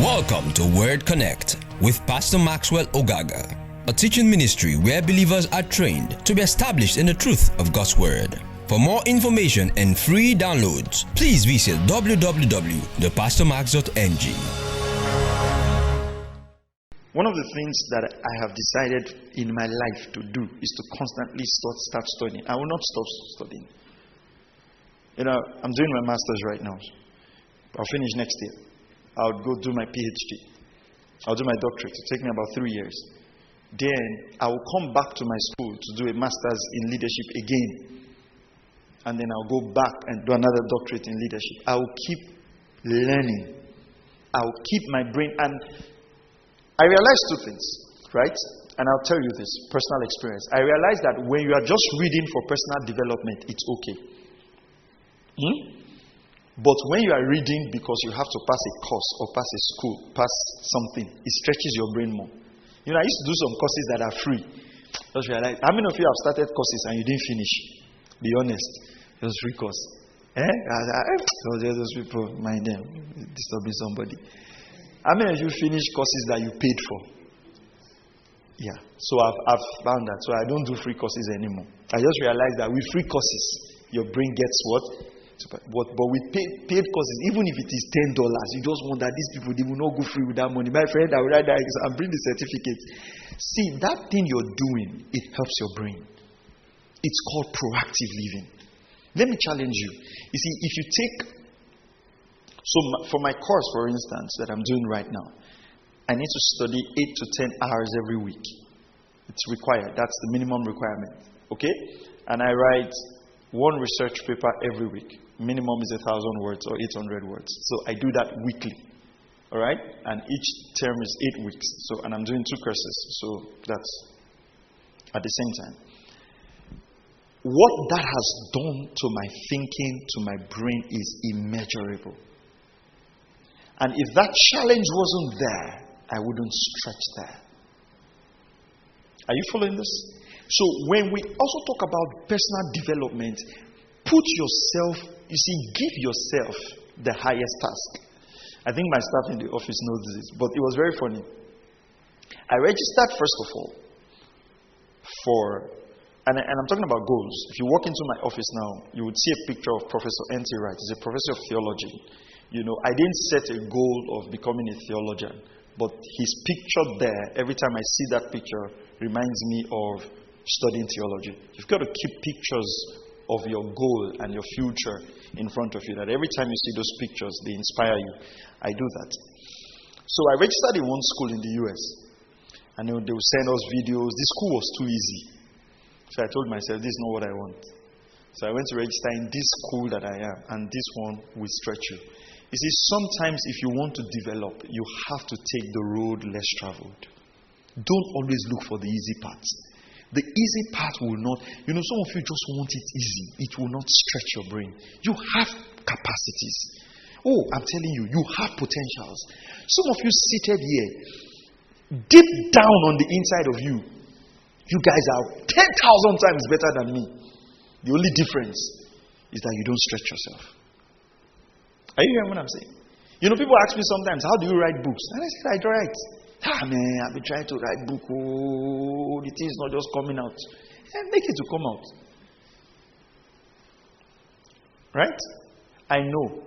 Welcome to Word Connect with Pastor Maxwell Ogaga, a teaching ministry where believers are trained to be established in the truth of God's Word. For more information and free downloads, please visit www.thepastormax.ng. One of the things that I have decided in my life to do is to constantly start studying. I will not stop studying. I'm doing my master's right now. I'll finish next year. I'll go do my PhD. I'll do my doctorate. It'll take me about 3 years. Then I will come back to my school to do a master's in leadership again. And then I'll go back and do another doctorate in leadership. I will keep learning. I will keep my brain. And I realized two things, right? And I'll tell you this, personal experience. I realized that when you are just reading for personal development, it's okay. But when you are reading because you have to pass a course or pass a school, pass something, it stretches your brain more. I used to do some courses that are free. Just realize, how many of you have started courses and you didn't finish? Be honest. It was free course. Those people, mind them, disturbing somebody. How many of you finished courses that you paid for? Yeah. So I've found that. So I don't do free courses anymore. I just realized that with free courses, your brain gets what? But with paid courses, even if it is $10, you just want that these people, they will not go free with that money. My friend, I will write that and bring the certificate. See, that thing you're doing, it helps your brain. It's called proactive living. Let me challenge you. You see, if you take, for my course, for instance, that I'm doing right now, I need to study 8 to 10 hours every week. It's required. That's the minimum requirement. Okay? And I write one research paper every week. Minimum is 1,000 words or 800 words. So I do that weekly. All right? And each term is 8 weeks. And I'm doing 2 courses. So that's at the same time. What that has done to my thinking, to my brain, is immeasurable. And if that challenge wasn't there, I wouldn't stretch there. Are you following this? So when we also talk about personal development, put yourself, give yourself the highest task. I think my staff in the office knows this, but it was very funny. I registered first of all and I'm talking about goals. If you walk into my office now, you would see a picture of Professor N.T. Wright. He's a professor of theology. I didn't set a goal of becoming a theologian, but his picture there, every time I see that picture, reminds me of studying theology. You've got to keep pictures of your goal and your future in front of you, that every time you see those pictures, they inspire you. I do that. So I registered in one school in the US, and they would send us videos. This school was too easy. So I told myself, this is not what I want. So I went to register in this school that I am, and this one will stretch you. You see, sometimes if you want to develop, you have to take the road less traveled. Don't always look for the easy parts. The easy part will not, some of you just want it easy. It will not stretch your brain. You have capacities. Oh, I'm telling you, you have potentials. Some of you seated here, deep down on the inside of you, you guys are 10,000 times better than me. The only difference is that you don't stretch yourself. Are you hearing what I'm saying? People ask me sometimes, how do you write books? And I said, I write. Man, I've been trying to write book. Oh, the thing's not just coming out. Make it to come out. Right? I know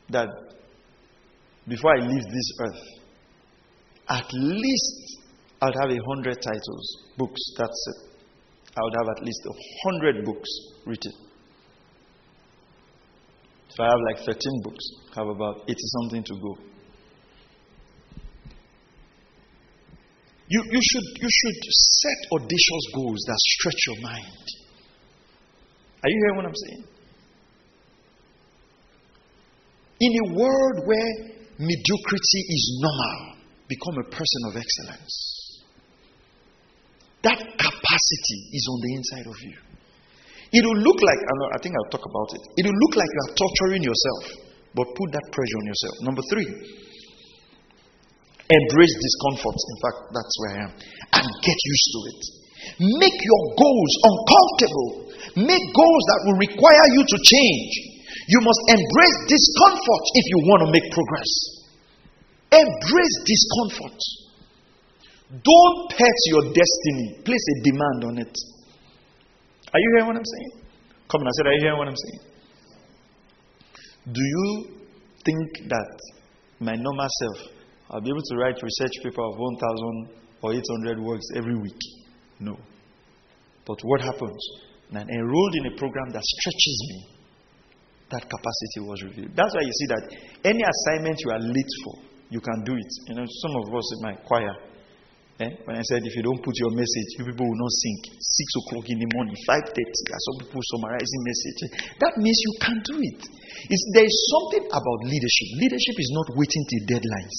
that before I leave this earth, at least I would have 100 titles, books, that's it. I would have at least 100 books written. So I have like 13 books. I have about 80 something to go. You should set audacious goals that stretch your mind. Are you hearing what I'm saying? In a world where mediocrity is normal, become a person of excellence. That capacity is on the inside of you. It will look like, I think I'll talk about it. It will look like you are torturing yourself, but put that pressure on yourself. Number 3, embrace discomfort. In fact, that's where I am. And get used to it. Make your goals uncomfortable. Make goals that will require you to change. You must embrace discomfort if you want to make progress. Embrace discomfort. Don't pet your destiny. Place a demand on it. Are you hearing what I'm saying? Come on, I said, are you hearing what I'm saying? Do you think that my normal self, I'll be able to write research paper of 1,000 or 800 words every week? No. But what happens? When I'm enrolled in a program that stretches me, that capacity was revealed. That's why you see that any assignment you are late for, you can do it. You know, some of us in my choir, when I said if you don't put your message, you people will not sing. 6 o'clock in the morning, 5:30, some people summarizing message. That means you can do it. There is something about leadership. Leadership is not waiting till deadlines.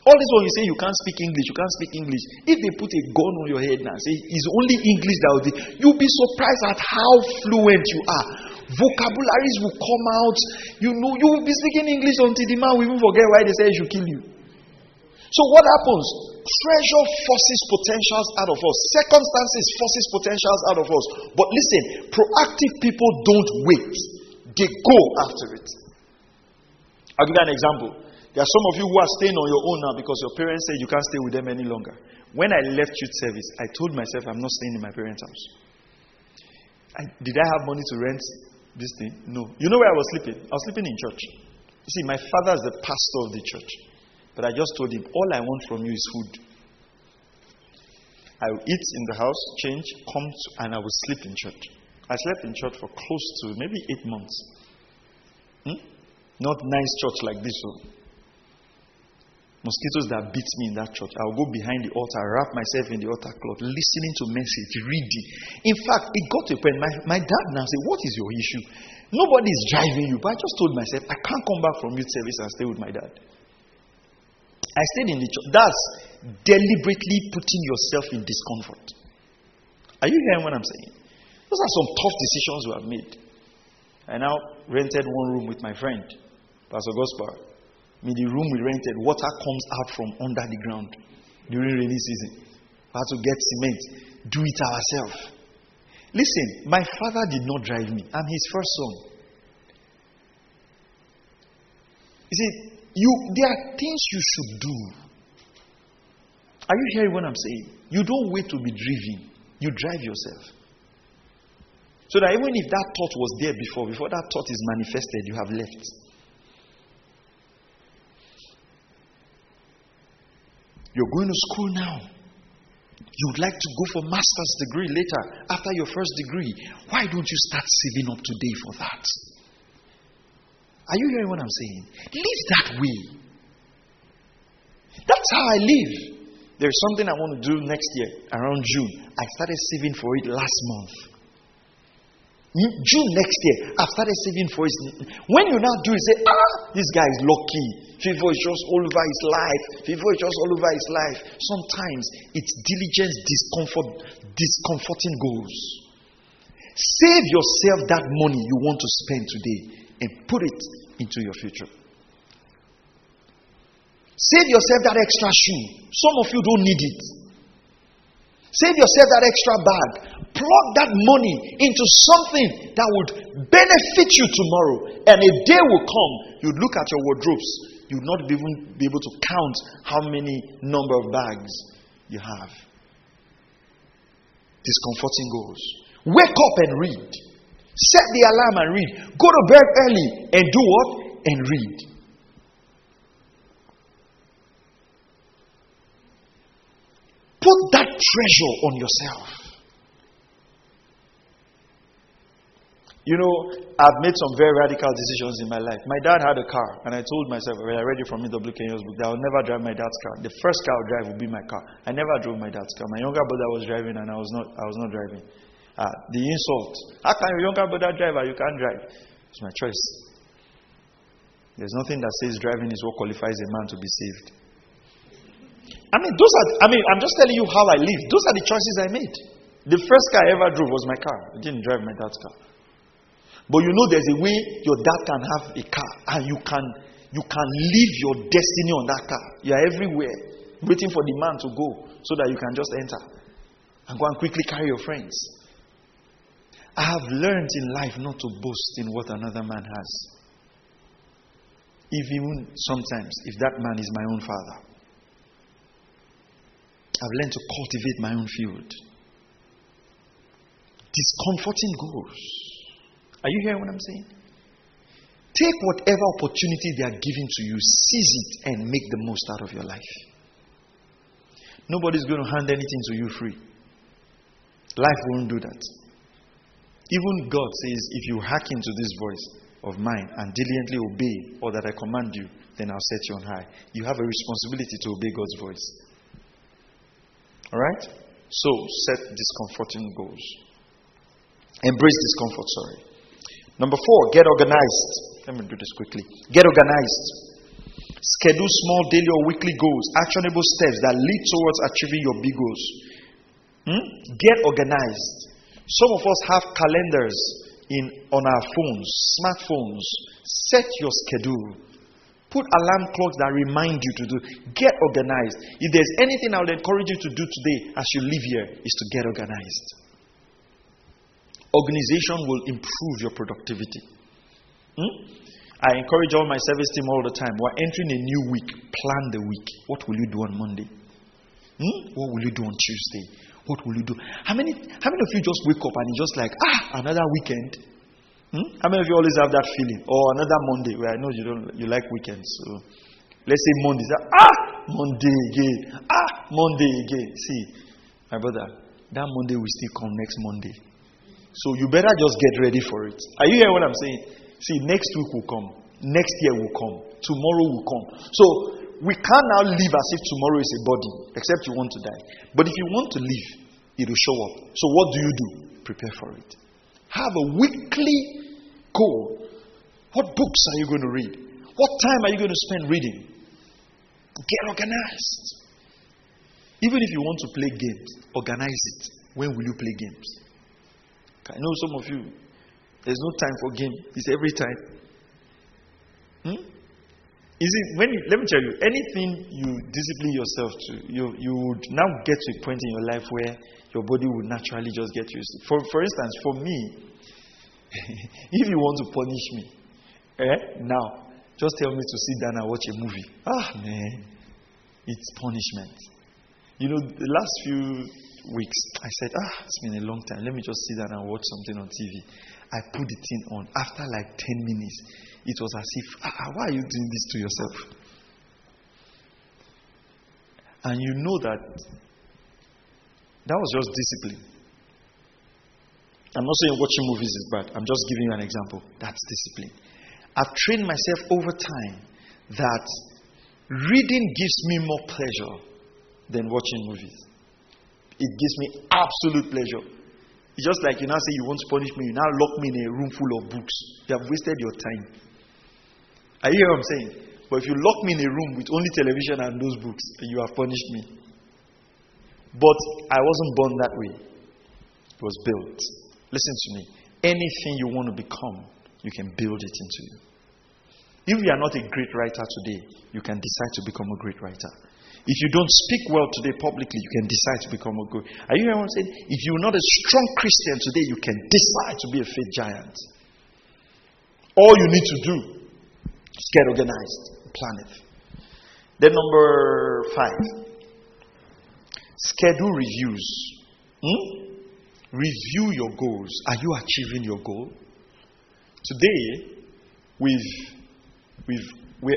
All this when you say you can't speak English, you can't speak English. If they put a gun on your head now, say it's only English that will be, you'll be surprised at how fluent you are. Vocabularies will come out. You know, you will be speaking English until the man will even forget why they say he should kill you. So what happens? Pressure forces potentials out of us. Circumstances forces potentials out of us. But listen, proactive people don't wait. They go after it. I'll give you an example. There are some of you who are staying on your own now because your parents said you can't stay with them any longer. When I left youth service, I told myself I'm not staying in my parents' house. Did I have money to rent this thing? No. You know where I was sleeping? I was sleeping in church. You see, my father is the pastor of the church. But I just told him, all I want from you is food. I will eat in the house, change, and I will sleep in church. I slept in church for close to maybe 8 months. Not nice church like this one. Mosquitoes that beat me in that church. I'll go behind the altar, wrap myself in the altar cloth, listening to message, reading. In fact, it got to a point, my dad now said, what is your issue? Nobody is driving you. But I just told myself, I can't come back from youth service and stay with my dad. I stayed in the church. That's deliberately putting yourself in discomfort. Are you hearing what I'm saying? Those are some tough decisions we have made. I now rented one room with my friend, Pastor Gospel. The room we rented, water comes out from under the ground during rainy season. We had to get cement, do it ourselves. Listen, my father did not drive me. I'm his first son. You see, there are things you should do. Are you hearing what I'm saying? You don't wait to be driven. You drive yourself. So that even if that thought was there before that thought is manifested, you have left. You're going to school now. You would like to go for master's degree later after your first degree. Why don't you start saving up today for that? Are you hearing what I'm saying? Live that way. That's how I live. There's something I want to do next year, around June. I started saving for it last month. June next year, I've started saving for it. When you now do it, say, this guy is lucky. Favor is just all over his life. Favor is just all over his life. Sometimes it's diligence, discomforting goals. Save yourself that money you want to spend today and put it into your future. Save yourself that extra shoe. Some of you don't need it. Save yourself that extra bag. Plug that money into something that would benefit you tomorrow. And a day will come, you'd look at your wardrobes. You'd not even be able to count how many number of bags you have. Discomforting goals. Wake up and read. Set the alarm and read. Go to bed early and do what? And read. Put that pressure on yourself. You know, I've made some very radical decisions in my life. My dad had a car, and I told myself, when I read it from W. Kenyon's book, that I will never drive my dad's car. The first car I'll drive will be my car. I never drove my dad's car. My younger brother was driving, and I was not driving. The insult. How can your younger brother drive and you can't drive? It's my choice. There's nothing that says driving is what qualifies a man to be saved. I'm just telling you how I live. Those are the choices I made. The first car I ever drove was my car. I didn't drive my dad's car. But you know there's a way your dad can have a car and you can live your destiny on that car. You are everywhere waiting for the man to go so that you can just enter and go and quickly carry your friends. I have learned in life not to boast in what another man has. Even sometimes, if that man is my own father. I've learned to cultivate my own field. Discomforting goals. Are you hearing what I'm saying? Take whatever opportunity they are giving to you, seize it, and make the most out of your life. Nobody's going to hand anything to you free. Life won't do that. Even God says, if you hearken to this voice of mine and diligently obey all that I command you, then I'll set you on high. You have a responsibility to obey God's voice. Alright? So, set discomforting goals. Embrace discomfort, sorry. Number 4, get organized. Let me do this quickly. Get organized. Schedule small daily or weekly goals, actionable steps that lead towards achieving your big goals. Get organized. Some of us have calendars on our phones, smartphones. Set your schedule. Put alarm clocks that remind you to do. Get organized. If there's anything I would encourage you to do today as you leave here, is to get organized. Organization will improve your productivity. I encourage all my service team all the time. We're entering a new week. Plan the week. What will you do on Monday? What will you do on Tuesday? What will you do? How many of you just wake up and you're just like, another weekend? How many of you always have that feeling? Or another Monday, where I know you like weekends. So let's say Monday. Monday again. Monday again. See, my brother, that Monday will still come next Monday. So you better just get ready for it. Are you hearing what I'm saying? See, next week will come. Next year will come. Tomorrow will come. So we can't now live as if tomorrow is a body, except you want to die. But if you want to live, it will show up. So what do? Prepare for it. Have a weekly goal. What books are you going to read? What time are you going to spend reading? Get organized. Even if you want to play games, organize it. When will you play games? I know some of you, there's no time for game. It's every time. Let me tell you, anything you discipline yourself to, you would now get to a point in your life where your body would naturally just get used to it. For instance, for me, if you want to punish me, now, just tell me to sit down and watch a movie. Man, it's punishment. You know, the last few weeks, I said, it's been a long time. Let me just sit down and watch something on TV. I put the thing on. After like 10 minutes, it was as if, why are you doing this to yourself? And you know that was just discipline. I'm not saying watching movies is bad. I'm just giving you an example. That's discipline. I've trained myself over time that reading gives me more pleasure than watching movies. It gives me absolute pleasure. It's just like you now say you want to punish me, you now lock me in a room full of books. You have wasted your time. Are you hearing what I'm saying? But if you lock me in a room with only television and those books, you have punished me. But I wasn't born that way. It was built. Listen to me. Anything you want to become, you can build it into you. If you are not a great writer today, you can decide to become a great writer. If you don't speak well today publicly, you can decide to become a good. Are you hearing what I'm saying? If you're not a strong Christian today, you can decide to be a faith giant. All you need to do is get organized, plan it. Then number 5, schedule reviews. Review your goals. Are you achieving your goal? Today, we're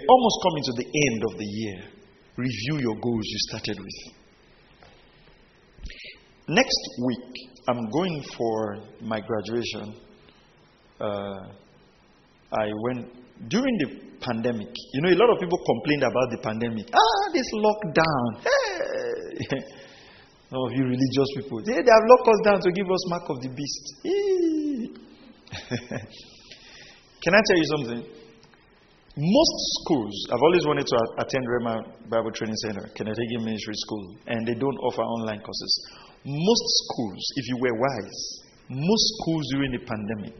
almost coming to the end of the year. Review your goals you started with. Next week, I'm going for my graduation. I went during the pandemic. You know, a lot of people complained about the pandemic. This lockdown. Hey. Some of you religious people, they have locked us down to give us mark of the beast. Can I tell you something? Most schools, I've always wanted to attend Rema Bible Training Center, Kenetegi Ministry School, and they don't offer online courses. Most schools, if you were wise, most schools during the pandemic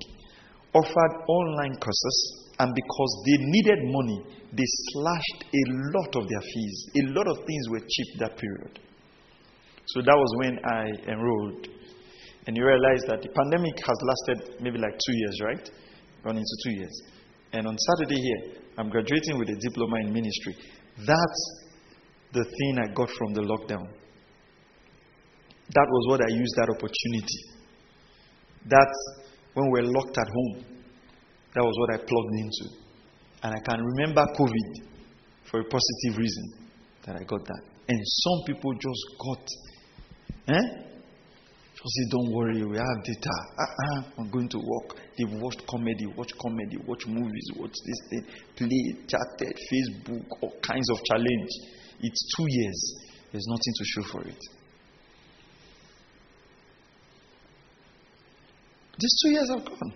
offered online courses, and because they needed money, they slashed a lot of their fees. A lot of things were cheap that period. So that was when I enrolled. And you realize that the pandemic has lasted maybe like 2 years, right? Gone into 2 years. And on Saturday here, I'm graduating with a diploma in ministry. That's the thing I got from the lockdown. That was what I used that opportunity. That's when we're locked at home. That was what I plugged into. And I can remember COVID for a positive reason that I got that. And some people just got, just say, don't worry, we have data. I'm going to work. They've watched comedy, watch movies, watch this thing, play, chatted, Facebook, all kinds of challenge. It's 2 years. There's nothing to show for it. These 2 years have gone.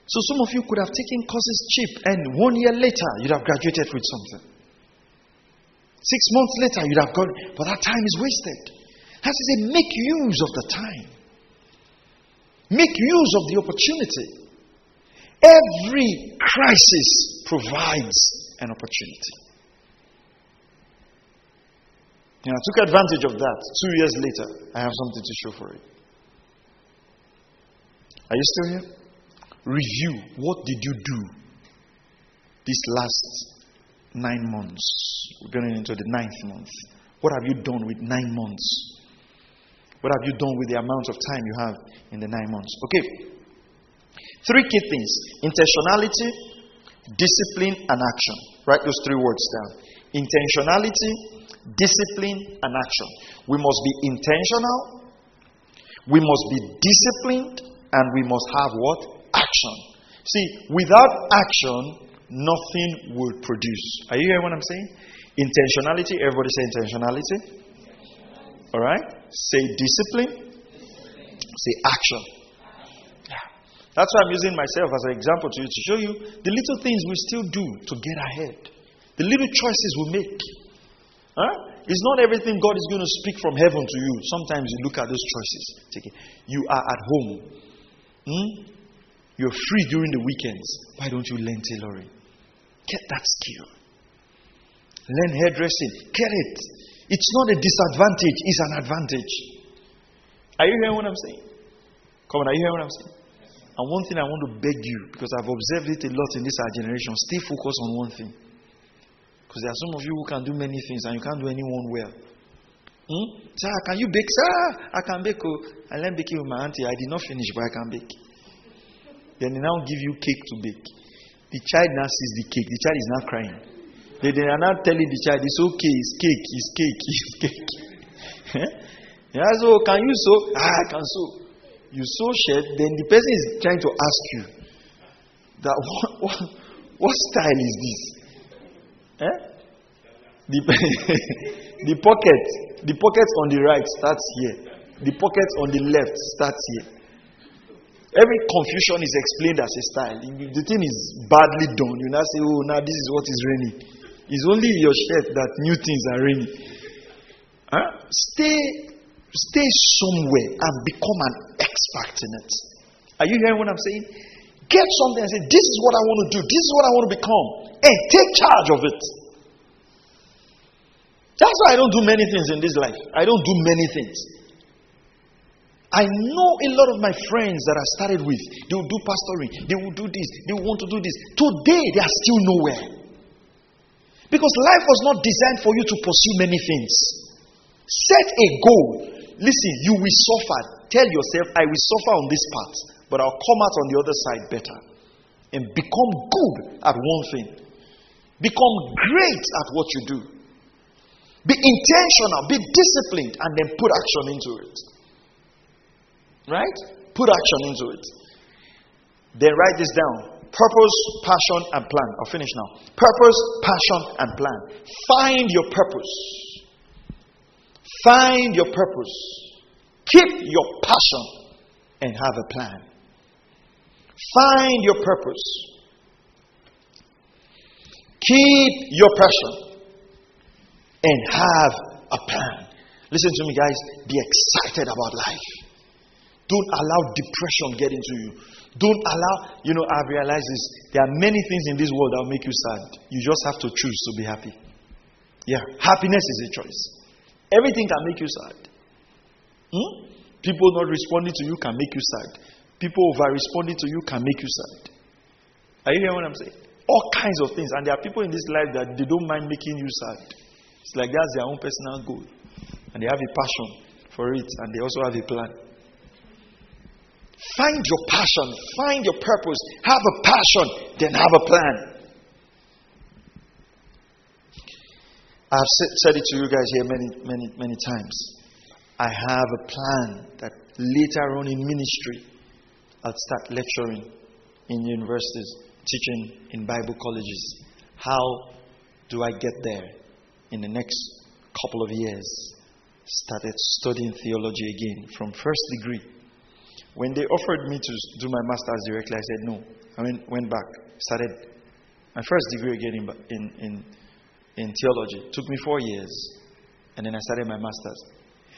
So some of you could have taken courses cheap, and 1 year later, you'd have graduated with something. 6 months later, you'd have gone, but that time is wasted. As I say, make use of the time. Make use of the opportunity. Every crisis provides an opportunity. And I took advantage of that. 2 years later, I have something to show for it. Are you still here? Review. What did you do this last 9 months? We're going into the 9th month. What have you done with 9 months? What have you done with the amount of time you have in the 9 months? Okay. 3 key things. Intentionality, discipline, and action. Write those 3 words down. Intentionality, discipline, and action. We must be intentional. We must be disciplined. And we must have what? Action. See, without action, nothing will produce. Are you hearing what I'm saying? Intentionality. Everybody say intentionality. Alright? Say discipline. Say action. Yeah. That's why I'm using myself as an example to you, to show you the little things we still do to get ahead. The little choices we make. It's not everything God is going to speak from heaven to you. Sometimes you look at those choices. You are at home. You're free during the weekends. Why don't you learn tailoring? Get that skill. Learn hairdressing. Get it. It's not a disadvantage, it's an advantage. Are you hearing what I'm saying? Come on, are you hearing what I'm saying? And one thing I want to beg you, because I've observed it a lot in this our generation, stay focused on one thing. Because there are some of you who can do many things and you can't do any one well. Sir, can you bake? Sir, I can bake. I learned baking with my auntie. I did not finish, but I can bake. Then they now give you cake to bake. The child now sees the cake. The child is now crying. They are now telling the child, it's okay, it's cake, it's cake, it's cake. Yeah, so can you sew? I can sew. You sew shirt, then the person is trying to ask you that what style is this? The pocket on the right starts here. The pocket on the left starts here. Every confusion is explained as a style. The thing is badly done. You now say, oh, now this is what is raining. It's only your shirt that new things are raining. Stay somewhere and become an expert in it. Are you hearing what I'm saying? Get something and say, this is what I want to do. This is what I want to become. And take charge of it. That's why I don't do many things in this life. I don't do many things. I know a lot of my friends that I started with. They will do pastoring. They will do this. They will want to do this. Today, they are still nowhere. Because life was not designed for you to pursue many things. Set a goal. Listen, you will suffer. Tell yourself, I will suffer on this part, but I'll come out on the other side better. And become good at one thing. Become great at what you do. Be intentional, be disciplined, and then put action into it. Right? Put action into it. Then write this down. Purpose, passion, and plan. I'll finish now. Purpose, passion, and plan. Find your purpose. Find your purpose. Keep your passion and have a plan. Find your purpose. Keep your passion and have a plan. Listen to me, guys. Be excited about life. Don't allow depression get into you. Don't allow, I've realized this. There are many things in this world that will make you sad. You just have to choose to be happy. Yeah, happiness is a choice. Everything can make you sad. People not responding to you can make you sad. People over responding to you can make you sad. Are you hearing what I'm saying? All kinds of things. And there are people in this life that they don't mind making you sad. It's like that's their own personal goal. And they have a passion for it. And they also have a plan. Find your passion. Find your purpose. Have a passion. Then have a plan. I've said it to you guys here many times. I have a plan that later on in ministry, I'll start lecturing in universities, teaching in Bible colleges. How do I get there? In the next couple of years, started studying theology again from first degree. When they offered me to do my master's directly, I said no. I went back, started my first degree again in theology. It took me 4 years, and then I started my master's.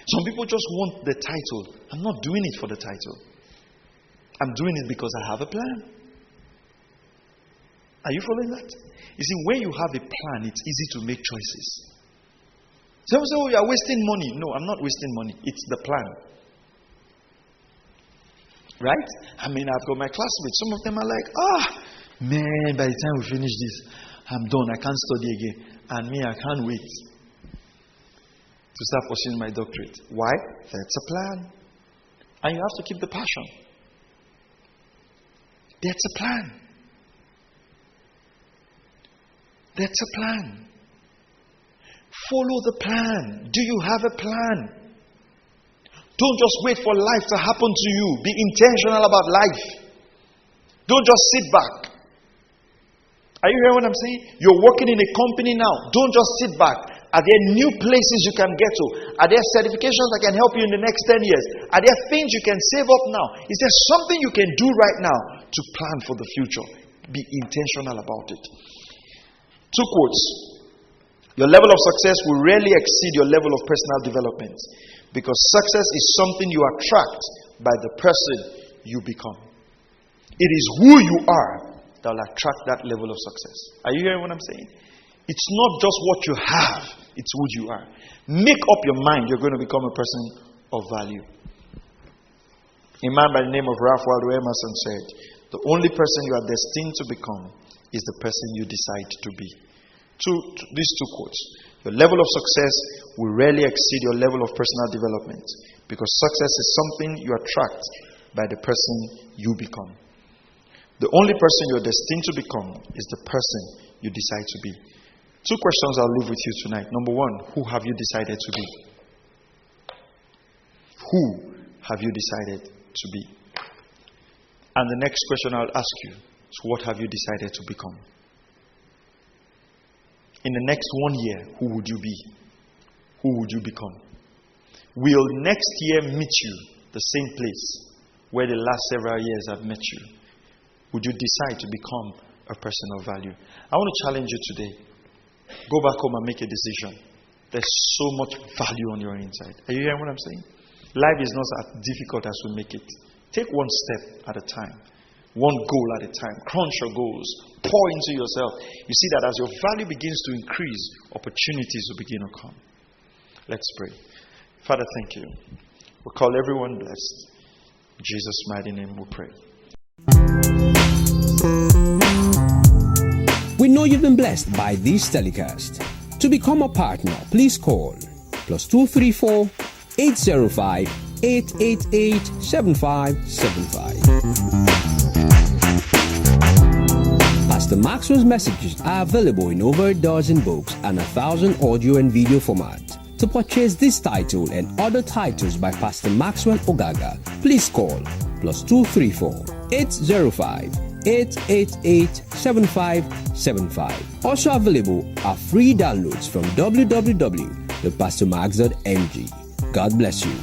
Some people just want the title. I'm not doing it for the title. I'm doing it because I have a plan. Are you following that? You see, when you have a plan, it's easy to make choices. Some say, oh, you are wasting money. No, I'm not wasting money. It's the plan. Right? I've got my classmates. Some of them are like, man, by the time we finish this, I'm done. I can't study again. And me, I can't wait to start pursuing my doctorate. Why? That's a plan. And you have to keep the passion. That's a plan. That's a plan. Follow the plan. Do you have a plan? Don't just wait for life to happen to you. Be intentional about life. Don't just sit back. Are you hearing what I'm saying? You're working in a company now. Don't just sit back. Are there new places you can get to? Are there certifications that can help you in the next 10 years? Are there things you can save up now? Is there something you can do right now to plan for the future? Be intentional about it. 2 quotes. Your level of success will rarely exceed your level of personal development, because success is something you attract by the person you become. It is who you are that will attract that level of success. Are you hearing what I'm saying? It's not just what you have, it's who you are. Make up your mind you're going to become a person of value. A man by the name of Ralph Waldo Emerson said, the only person you are destined to become is the person you decide to be. These 2 quotes. Your level of success will rarely exceed your level of personal development, because success is something you attract by the person you become. The only person you're destined to become is the person you decide to be. 2 questions I'll leave with you tonight. Number 1, who have you decided to be? Who have you decided to be? And the next question I'll ask you is, what have you decided to become? In the next 1 year, who would you be? Who would you become? Will next year meet you the same place where the last several years have met you? Would you decide to become a person of value? I want to challenge you today. Go back home and make a decision. There's so much value on your inside. Are you hearing what I'm saying? Life is not as difficult as we make it. Take one step at a time. One goal at a time. Crunch your goals. Pour into yourself. You see that as your value begins to increase, opportunities will begin to come. Let's pray. Father, thank you. We call everyone blessed. In Jesus' mighty name we pray. We know you've been blessed by this telecast. To become a partner, please call +234 805 888 7575. Pastor Maxwell's messages are available in over a dozen books and 1,000 audio and video formats. To purchase this title and other titles by Pastor Maxwell Ogaga, please call +234 805 888 7575. Also available are free downloads from www.pastormax.ng. God bless you.